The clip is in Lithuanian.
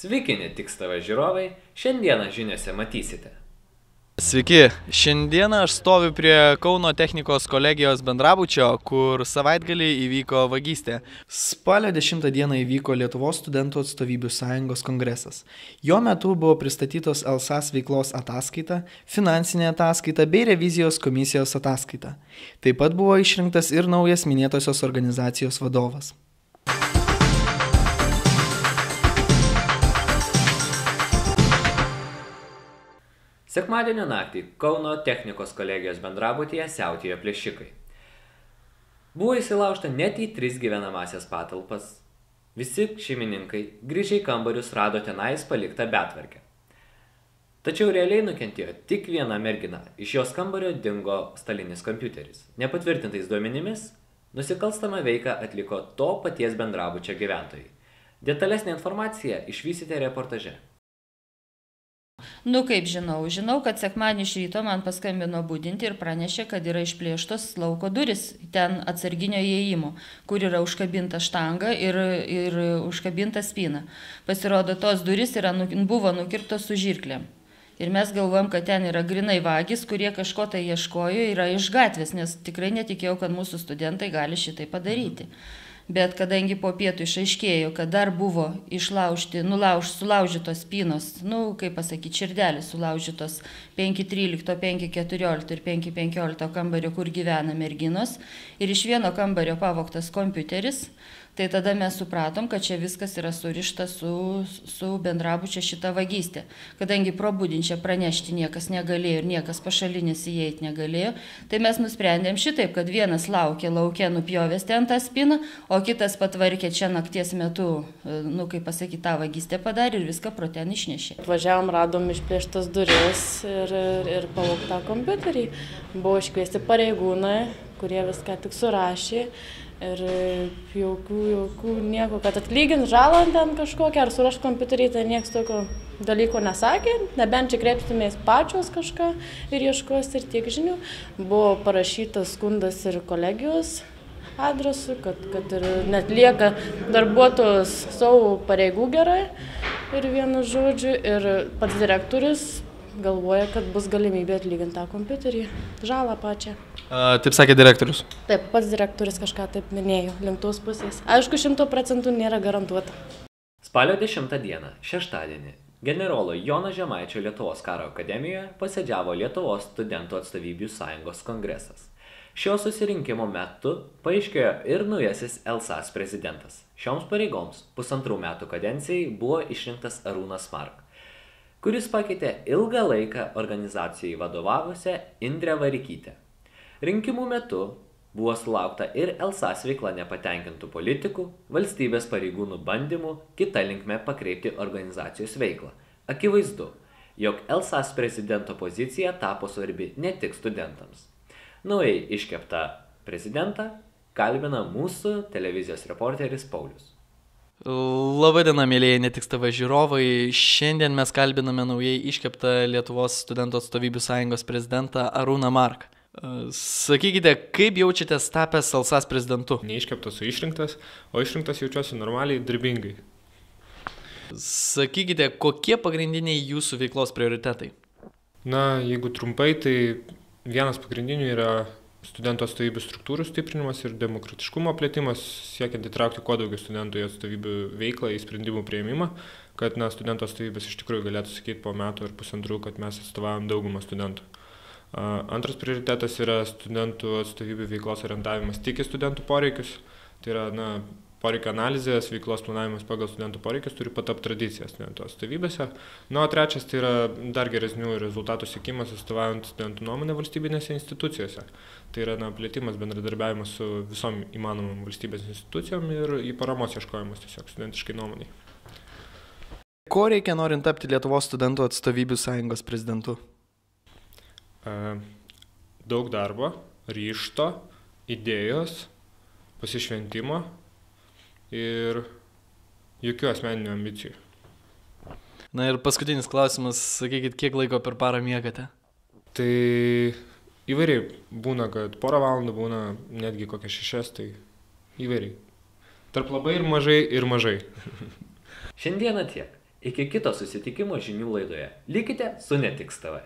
Sveiki, ne tik tavo žiūrovai, šiandieną žiniose matysite. Sveiki, šiandieną aš stoviu prie Kauno technikos kolegijos bendrabučio, kur savaitgalį įvyko vagystė. Spalio 10 dieną įvyko Lietuvos studentų atstovybių sąjungos kongresas. Jo metu buvo pristatytos LSAS veiklos ataskaita, finansinė ataskaita bei revizijos komisijos ataskaita. Taip pat buvo išrinktas ir naujas minėtosios organizacijos vadovas. Sekmadienio naktį Kauno technikos kolegijos bendrabutyje siautėjo plėšikai. Buvo įsilaužta net į 3 gyvenamasias patalpas. Visi šeimininkai grįžę į kambarius rado tenais paliktą betvarkę. Tačiau realiai nukentėjo tik viena mergina. Iš jos kambario dingo stalinis kompiuteris. Nepatvirtintais duomenimis, nusikalstamą veiką atliko to paties bendrabučio gyventojai. Detalesnę informaciją išvysite reportaže. Kaip žinau, kad sekmadienį iš ryto man paskambino budinti ir pranešė, kad yra išplėštos lauko duris ten atsarginio įėjimo, kur yra užkabinta štanga ir užkabinta spyna. Pasirodo, tos duris buvo nukirptos su žirklėm. Ir mes galvojam, kad ten yra grinai vagys, kurie kažko tai ieškojo, yra iš gatvės, nes tikrai netikėjau, kad mūsų studentai gali šitai padaryti. Bet kadangi po pietų išaiškėjo, kad dar buvo sulaužytos spynos, kaip pasakyti, širdelės sulaužytos 5.13, 5.14 ir 5.15 kambario, kur gyvena merginos, ir iš vieno kambario pavogtas kompiuteris, tai tada mes supratom, kad čia viskas yra surišta su bendrabučio šita vagystė. Kadangi pro budinčią pranešti niekas negalėjo ir niekas pašalinis įeiti negalėjo, tai mes nusprendėm šitaip, kad vienas laukė lauke nupjovęs ten tą spyną, o kitas patvarkė čia nakties metu, tą vagystę padarė ir viską pro ten išnešė. Atvažiavom, radom išplėštas duris ir pavogtą kompiuterį. Buvo iškviesti pareigūnai, kurie viską tik surašė. Ir jokių nieko, kad atlygint žalą ten kažkokią ar surašt kompiuterį, tai nieks tokio dalyko nesakė, nebent čia kreipstumės pačios kažką ir ieškos ir tiek žinių. Buvo parašytas skundas ir kolegijos adresu, kad ir net lieka darbuotojus savo pareigų gerai ir vienu žodžiu, ir pats direktorius galvoja, kad bus galimybė atlyginti tą kompiuterį, žalą pačią. Taip sakė direktorius? Taip, pats direktorius kažką taip minėjo, link tos pusės. Aišku, 100% nėra garantuota. Spalio 10 dieną, šeštadienį, generolo Jono Žemaičio Lietuvos karo akademijoje posėdžiavo Lietuvos studentų atstovybių sąjungos kongresas. Šio susirinkimo metu paaiškėjo ir naujasis LSAS prezidentas. Šioms pareigoms 1,5 metų kadencijai buvo išrinktas Arūnas Mark, kuris pakeitė ilgą laiką organizacijai vadovavusią Indrę Varikytę. Rinkimų metu buvo sulaukta ir LSAS veikla nepatenkintų politikų, valstybės pareigūnų bandymų kita linkme pakreipti organizacijos veiklą. Akivaizdu, jog LSAS prezidento pozicija tapo svarbi ne tik studentams. Naujai iškeptą prezidentą kalbina mūsų televizijos reporteris Paulius. Labadiena, mėlyje ne tik tavo žiūrovai. Šiandien mes kalbiname naujai iškeptą Lietuvos studentų atstovybių sąjungos prezidentą Arūną Mark. Sakykite, kaip jaučiatės tapęs LSAS prezidentu? Neiškeptas, o išrinktas, jaučiuosi normaliai, darbingai. Sakykite, kokie pagrindiniai jūsų veiklos prioritetai? Jeigu trumpai, tai vienas pagrindinių yra studentų atstovybių struktūrų stiprinimas ir demokratiškumo plėtimas, siekiant įtraukti kuo daugiau studentų į atstovybių veiklą, į sprendimų priėmimą, kad studentų atstovybės iš tikrųjų galėtų sakyti po metų ir pusantrų, kad mes atstovavom daugumą studentų. Antras prioritetas yra studentų atstovybių veiklos orientavimas tik į studentų poreikius. Tai yra poreikio analizės, veiklos planavimas pagal studentų poreikius turi patapti tradicija studentų atstovybėse. O trečias tai yra dar geresnių rezultatų siekimas atstovaujant studentų nuomonę valstybinėse institucijose. Tai yra plėtimas, bendradarbiavimas su visom įmanomom valstybės institucijom ir į paramos ieškojimus tiesiog studentiškai nuomoniai. Ko reikia norint tapti Lietuvos studentų atstovybių sąjungos prezidentu? Daug darbo, ryžto, idėjos, pasišventimo ir jokių asmeninių ambicijų. Ir paskutinis klausimas, sakykit, kiek laiko per parą miegate? Tai įvairiai būna, kad porą valandų būna, netgi kokias 6, tai įvairiai. Tarp labai ir mažai ir mažai. Šiandieną tiek. Iki kito susitikimo žinių laidoje. Likite su Netiks TV.